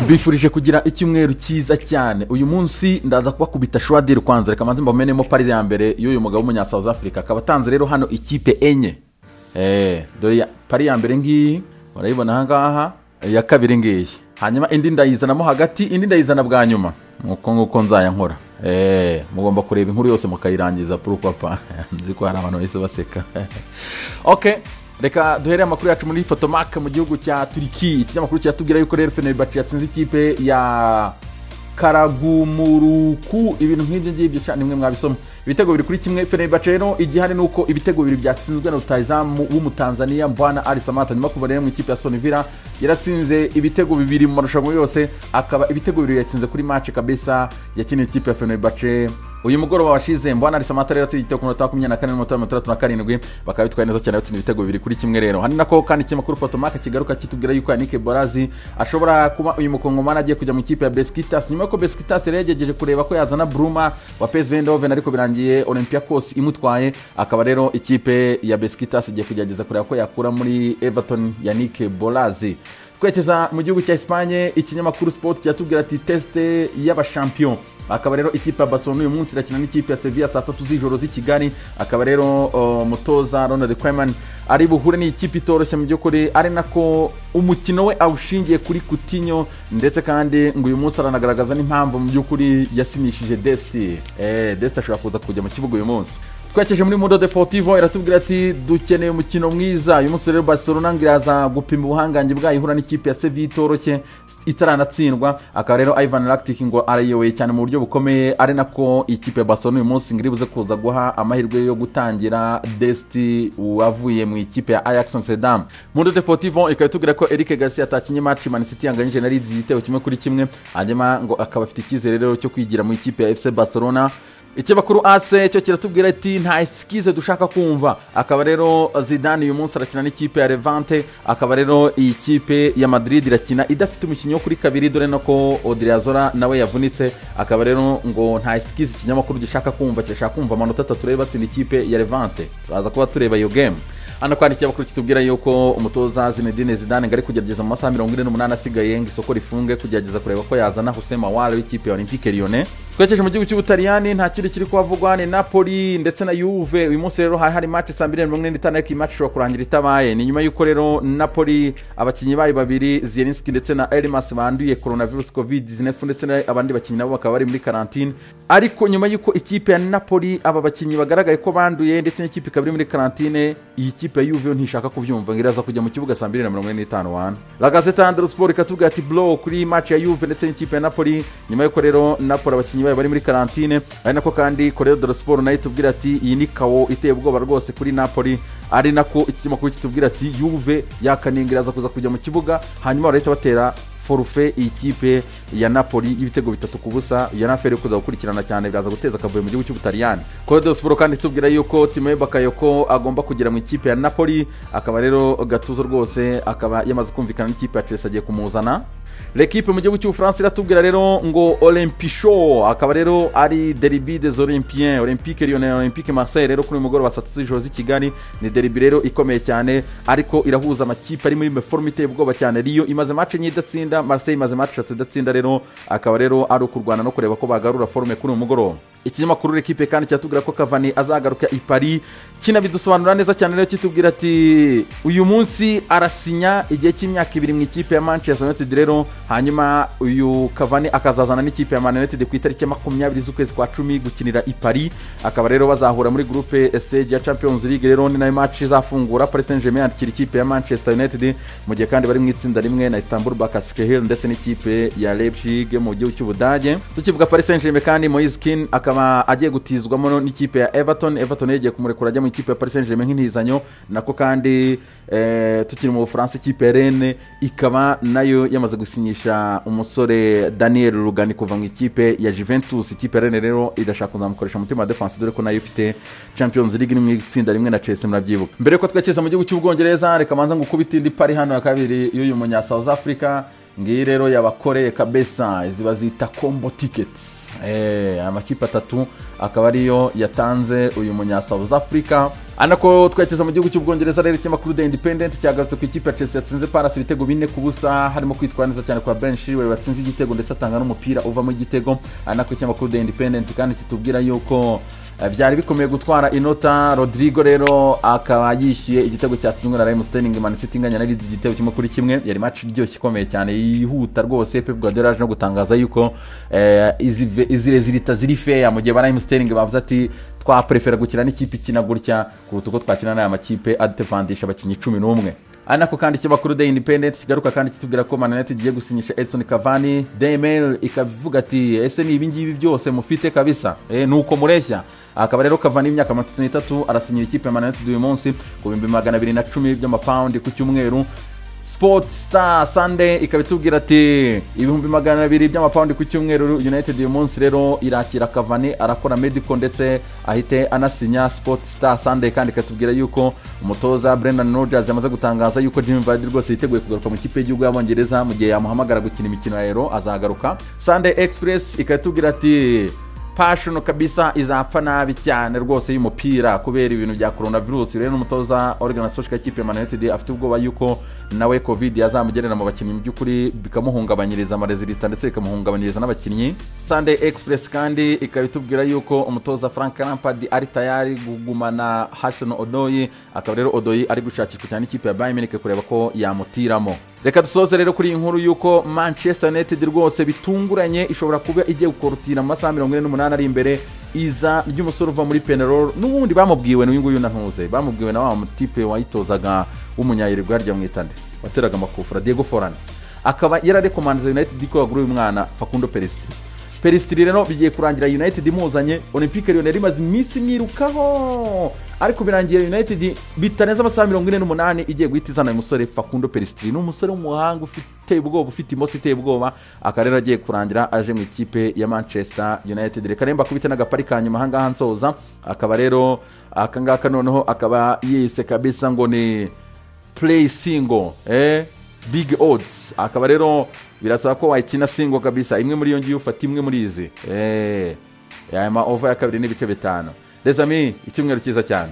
Mbifurije kugira icyumweru cyiza cyane. Uyu munsi ndaza kubakubita shwadiri kwanza, reka manze mbamenemo pari ya mbere y'uyu mugabo w'umunya South Africa. Akaba atanze rero hano ikipe enye. Dore pari ya mbere ngiyi urayibona aha ngaha, ya kabiri ngiyi. Hanyuma indi ndayizanamo hagati, indi ndayizana bwa nyuma. Nguko nzaya nkora. Mugomba kureba inkuru yose mukayirangiza papa. Nzi ko hari abantu bose baseka. Okay. Reka duhere amakuru yacu muri Fotomak mu gihugu cya Turiki. Ikinyamakuru cyatubwira yuko rero Fenerbahce yatsinze ikipe ya Karagumuruku. Ibintu nk'ibyo ngibyo cyane nimwe mwabisoma. Ibitego biri kuri kimwe. Fenerbahce rero igihari nuko ibitego bibiri byatsinzwe na rutahizamu w'umutanzania Mbwana Ali Samata. Nyuma kuva rero mu ikipe ya Aston Villa yaratsinze ibitego bibiri mu marushanwa yose, akaba ibitego bibiri yatsinze kuri match kabisa yakiniye ikipe ya Fenerbahce. Uyu mugoroba washize Mbwana Ali Samata rero yatsinze igitego ku minota 24 n'umunota 37, bakaba bitwaye neza cyane batsinze ibitego bibiri kuri kimwe rero. Hani nako kandi ikinyamakuru Fotomak kigaruka kitubwira yuko Yannick Bolazi ashobora kuba uyu mukongomani agiye kujya mu ikipe ya Besiktas. Nyuma ko Besiktas rero yagejeje kureba ko yazana Bruma wa PSV Eindhoven, ariko birangiye Olympiacos imutwaye. Akaba rero ikipe ya Besiktas igiye kugerageza kureba ko yakura muri Everton Yannick Bolazi. Kwekeza mu gihugu cya Espagne, ikinyamakuru Sport cyatubwira ati teste y'abashampion. Akaba rero ikipe ya Barcelona uyu munsi irakina n'ikipe ya Sevilla saa 3 z'ijoro z'i Kigali. Akaba rero mutoza Ronald Koeman ari buhure n'ikipe itoroshye mu by'ukuri, ari nako umukino we awushingiye kuri Coutinho, ndetse kandi ngo uyu munsi aranagaragaza n'impamvu mu by'ukuri yasinishije Desti. Desti ashobora kuza kujya mu kibuga uyu munsi. Twekeje muri Mundo Deportivo iratubwira ati dukeneye umukino mwiza. Uyu munsi rero Barcelona ngiraza gupima ubuhangange bwayo ihura n'ikipe ya Sevilla itoroshye itaranatsindwa. Akaba rero Ivan Rakitic ngo arayoboye cyane mu buryo bukomeye, ari nako ikipe ya Barcelona uyu munsi ngiribuze kuza guha amahirwe yo gutangira Desti wavuye mu ikipe ya Ajax Amsterdam. Mundo Deportivo ikatubwira ko Eric Garcia atakinye match Man City yanganyije na Leeds igitego kimwe kuri kimwe, hanyuma ngo akaba afite icyizere rero cyo kwigira mu ikipe ya FC Barcelona. Ikinyamakuru AC cyo kiratubwira ati nta eskize dushaka kumva. Akaba rero Zidane uyu munsi arakina n'ikipe ya Levante. Akaba rero iyi kipe ya Madrid irakina idafite umukinnyi wo kuri kabiri, dore nako Odriozola nawe yavunitse. Akaba rero ngo nta eskize ikinyamakuru gishaka kumva, cyashaka kumva amanota 3 rero batsinda ikipe ya Levante. Turaza kuba tureba iyo game. Hano kandi ikinyamakuru kitubwira yuko umutoza Zinedine Zidane ngari kugerageza mu masaha 48 asigaye ngo isoko rifunge kugerageza kureba ko yazana Hussein Mawale w'ikipe ya Olympique Lyonnais. Twekeje mu gihugu cy'Ubutaliyani, nta kiri kiri kuhavugwa ni Napoli ndetse na Juve. Uyu munsi rero hari match saa 2:45, ariko match ishobora kurangira itabaye. Ni nyuma yuko rero Napoli abakinnyi bayo babiri Zielinski ndetse na Elmas banduye coronavirus COVID-19, ndetse abandi bakinnyi nabo bakaba bari muri quarantine. Ariko nyuma yuko ikipe ya Napoli aba bakinnyi bagaragaye ko banduye ndetse n'ikipe kabiri muri quarantine, iyi kipe ya Juve ntishaka kubyumva, ngiraza kujya mu kibuga saa 2:45. La Gazzetta dello Sport ikatubwira ati blow kuri match ya Juve ndetse n'ikipe ya Napoli, nyuma yuko rero Napoli abakinnyi bari muri quarantine. Ari nako kandi Corriere dello Sport nayo itubwira ati iyi ni kawo iteye ubwoba rwose kuri Napoli. Ari nako ikinyamakuru kitubwira ati Juve yakaningiraza kuza kujya mu kibuga, hanyuma barahita batera forfait ikipe ya Napoli y'ibitego 3-0. ya nafere kuza gukurikirana cyane biraza guteza akavuyo mu gihugu cy'Ubutaliyani. Corriere dello Sport kandi itubwira yuko Timo Bakayoko agomba kugira mu ikipe ya Napoli. Akaba rero Gattuso rwose akaba yamaze kumvikana n'ikipe ya Chelsea agiye kumuzana. L'équipe mu gihugu cy'Ubufaransa iratubwira rero ngo Olympicho akaba rero ari derby des Olympiens, Olympique Lyonnais Olympique Marseille rero kuri mugoroba saa 3 z'ijoro z'i Kigali. Ni derby rero ikomeye cyane, ariko irahuza amakipe ari muri meformite ubwoba cyane. Lyon imaze match enye idatsinda, Marseille imaze match 3 idatsinda, rero akaba rero ari ukurwana no kureba ko bagarura forme kuri umugoroba. Ikinyamakuru L'Equipe kandi cyatubwira ko Cavani azagaruka i Paris, kinabidusobanura neza cyane rero kitubwira ati uyu munsi arasinya igihe cy'imyaka 2 mu ikipe ya Manchester United rero, hanyuma uyu Cavani akazazana n'ikipe ya Man United ku itariki 20 z'ukwezi kwa 10 gukinira i Paris. Akaba rero bazahura muri groupe stage ya Champions League rero, ni nayo match izafungura Paris Saint-Germain yakira ikipe ya Manchester United, mu gihe kandi bari mu itsinda rimwe na Istanbul Basaksehir ndetse n'ikipe ya Leipzig mu gihugu cy'Ubudage. Tukivuga Paris Saint-Germain kandi Moise Kean akaba agiye gutizwamo n'ikipe ya Everton yagiye kumurekura ajya mu ikipe ya Paris Saint-Germain nk'intizanyo. Nako kandi tukiri mu Bufaransa ikipe ya Rennes ikaba nayo yamaze gusinyisha umusore Daniel Rugani kuva mu ikipe ya Juventus. Ikipe ya Rennes rero irashaka kuzamukoresha umutima wa defense, dore ko nayo ifite Champions League mu itsinda rimwe na Chelsea murabyibuka. Mbere ko twakeza mu gihugu cy'Ubwongereza, reka manza ngukubita indi pari hano ya kabiri y'uyu munya South Africa. Ngiyi rero yabakoreye kabisa, ziba zita combo tickets. amakipe 3 akaba ariyo yatanze uyu munya South Africa. Anako twekeza mu gihugu cy'Ubwongereza rero ikinyamakuru The Independent cyagarutse ku ikipe ya Chelsea yatsinze Palace ibitego 4-0 harimo kwitwara neza cyane kwa Ben Chilwell watsinze igitego ndetse atanga n'umupira uva mu igitego. Anako ikinyamakuru The Independent kandi kitubwira yuko byari bikomeye gutwara inota. Rodrigo rero akaba yishyuye igitego cyatsinzwe na Raheem Sterling, Man City inganya na Leeds igitego kimwe kuri kimwe. Yari match iryoshye ikomeye cyane yihuta rwose. Pep Guardiola aje no gutangaza yuko izi resultats ziri fair mu gihe Raheem Sterling bavuze ati twa prefera gukina n'ikipe ikina gutya kuruta uko twakina n'aya makipe adefendisha abakinnyi 11. Anako kandi ikinyamakuru The Independent kigaruka kandi kitubwira ko Man United igiye gusinyisha Edson Cavani. Daily Mail ikavuga ati ese ni ibingibi byose mufite kabisa nuko mureshya. Akaba rero Cavani imyaka 33 arasinyira ikipe ya Man United uyu munsi ku 210 by'amapaundi ku cyumweru. Sport Star Sunday ikabitubwira ati 200 by'amapaundi ku cyumweru. United uyu munsi rero irakira Cavani arakora medical ndetse ahite anasinya. Sport Star Sunday kandi ikatubwira yuko umutoza Brendan Rodgers yamaze gutangaza yuko Jimmy Vardy rwose yiteguye kugaruka mu kipe y'igihugu y'Abongereza mu gihe yamuhamagara gukina imikino ya Euro azagaruka. Sunday Express ikatubwira ati passion kabisa izapfa nabi cyane rwose y'umupira kubera ibintu bya coronavirus. Rero n'umutoza Ole Solskjaer kipe ya Man United afite ubwoba yuko nawe covid yazamugerera mu bakinnyi by'ukuri bikamuhungabanyiriza amarezilita ndetse bikamuhungabanyiriza n'abakinnyi. Sunday Express kandi ikabitubwira yuko umutoza Frank Lampard ari tayari kugumana Hudson Odoi. Akaba rero Odoi ari gushakishwa cyane ikipe ya Bayern Munich kureba ko yamutiramo. Reka dusoze rero kuri inkuru yuko Manchester United rwose bitunguranye ishobora kuba igiye gukorutira mu masaha 48 ari imbere iza ry'umusore uva muri Penarol. N'ubundi bamubwiwe n'uyu nguyu nantuze bamubwiwe na wa mutipe wayitozaga w'umunyayirwa harya mwitande wateraga amakufura Diego Forlan. Akaba yararekomanze United ko yagura uyu mwana Facundo Pellistri rero bigiye kurangira United imuzanye. Olympique Lyon yari maze iminsi mwirukaho ariko birangira United bitaneza amasaha 48 igiye guhita izana umusore Facundo Pellistri. N'umusore w'umuhanga ufite ubwoba ufite imoso iteye ubwoba. Akarera agiye kurangira aje mu ikipe ya Manchester United. Reka remba kubita n'agapari kanyuma hanga hansoza. Akaba rero akangaka noneho akaba yise kabisa ngo ni play single big odds. Akaba rero birasaba ko wayikina single kabisa imwe muri yo ngiye ufata imwe muri izi yama over ya 2 n'ibice 5. Les amis icyumweru cyiza cyane.